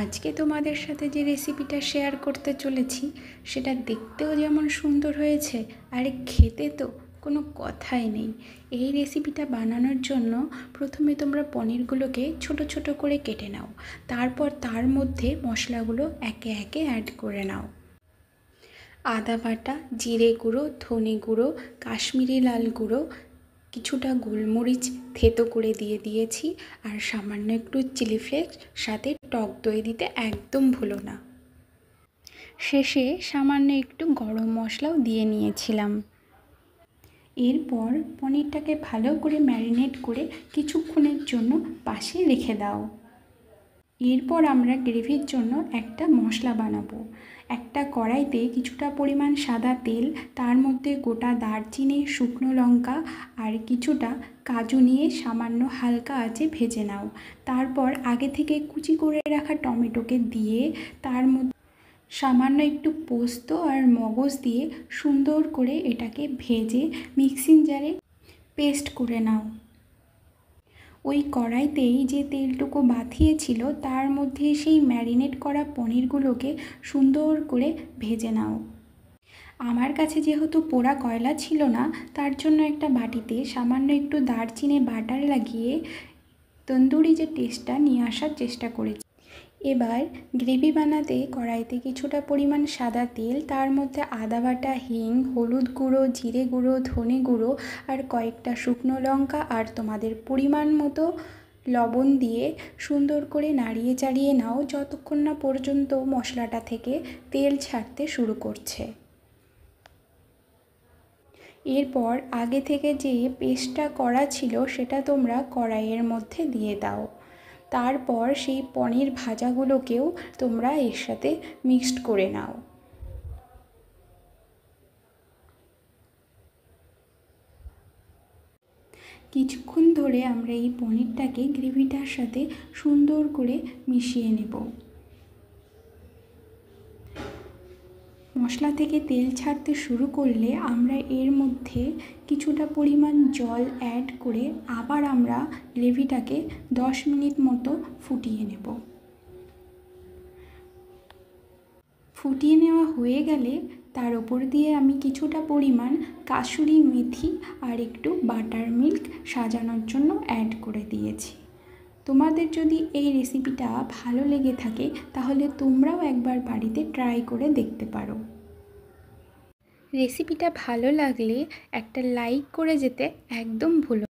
আজকে তোমাদের সাথে যে রেসিপিটা শেয়ার করতে চলেছি সেটা দেখতেও যেমন সুন্দর হয়েছে আর খেতে তো কোনো কথাই নেই। এই রেসিপিটা বানানোর জন্য প্রথমে তোমরা পনিরগুলোকে ছোট ছোট করে কেটে নাও, তারপর তার মধ্যে মশলাগুলো একে একে অ্যাড করে নাও। আদা বাটা, জিরে গুঁড়ো, ধনে গুঁড়ো, কাশ্মীরি লাল গুঁড়ো, কিছুটা গোলমরিচ থেতো করে দিয়ে দিয়েছি, আর সামান্য একটু চিলি ফ্লেক্স, সাথে টক দই দিতে একদম ভুলো না। শেষে সামান্য একটু গরম মশলাও দিয়ে নিয়েছিলাম। এরপর পনিরটাকে ভালো করে ম্যারিনেট করে কিছুক্ষণের জন্য পাশে রেখে দাও। এরপর আমরা গ্রেভির জন্য একটা মশলা বানাবো। একটা কড়াইতে কিছুটা পরিমাণ সাদা তেল, তার মধ্যে গোটা দারচিনি, শুকনো লঙ্কা আর কিছুটা কাজু নিয়ে সামান্য হালকা আঁচে ভেজে নাও। তারপর আগে থেকে কুচি করে রাখা টমেটোকে দিয়ে তার মধ্যে সামান্য একটু পোস্ত আর মগজ দিয়ে সুন্দর করে এটাকে ভেজে মিক্সিং জারে পেস্ট করে নাও। ওই কড়াইতেই যে তেলটুকু বাথিয়েছিল তার মধ্যে সেই ম্যারিনেট করা পনিরগুলোকে সুন্দর করে ভেজে নাও। আমার কাছে যেহেতু পোড়া কয়লা ছিল না, তার জন্য একটা বাটিতে সামান্য একটু দারচিনি বাটার লাগিয়ে তন্দুরি যে টেস্টটা নিয়ে আসার চেষ্টা করেছি। এবার গ্রেভি বানাতে কড়াইতে কিছুটা পরিমাণ সাদা তেল, তার মধ্যে আদা বাটা, হিং, হলুদ গুঁড়ো, জিরে গুঁড়ো, ধনে গুঁড়ো আর কয়েকটা শুকনো লঙ্কা আর তোমাদের পরিমাণ মতো লবণ দিয়ে সুন্দর করে নাড়িয়ে চাড়িয়ে নাও যতক্ষণ না পর্যন্ত মশলাটা থেকে তেল ছাড়তে শুরু করছে। এরপর আগে থেকে যে পেস্টটা করা ছিল সেটা তোমরা কড়াইয়ের মধ্যে দিয়ে দাও। তারপর সেই পনির ভাজাগুলোকেও তোমরা এর সাথে মিক্সড করে নাও। কিছুক্ষণ ধরে আমরা এই পনিরটাকে গ্রেভিটার সাথে সুন্দর করে মিশিয়ে নেব। মশলা থেকে তেল ছাড়তে শুরু করলে আমরা এর মধ্যে কিছুটা পরিমাণ জল অ্যাড করে আবার আমরা গ্রেভিটাকে 10 মিনিট মতো ফুটিয়ে নেব। ফুটিয়ে নেওয়া হয়ে গেলে তার ওপর দিয়ে আমি কিছুটা পরিমাণ কাসুরি মেথি আর একটু বাটার মিল্ক সাজানোর জন্য অ্যাড করে দিয়েছি। তোমাদের যদি এই রেসিপিটা ভালো লেগে থাকে তাহলে তোমরাও একবার বাড়িতে ট্রাই করে দেখতে পারো। রেসিপিটা ভালো লাগলে একটা লাইক করে যেতে একদম ভুলো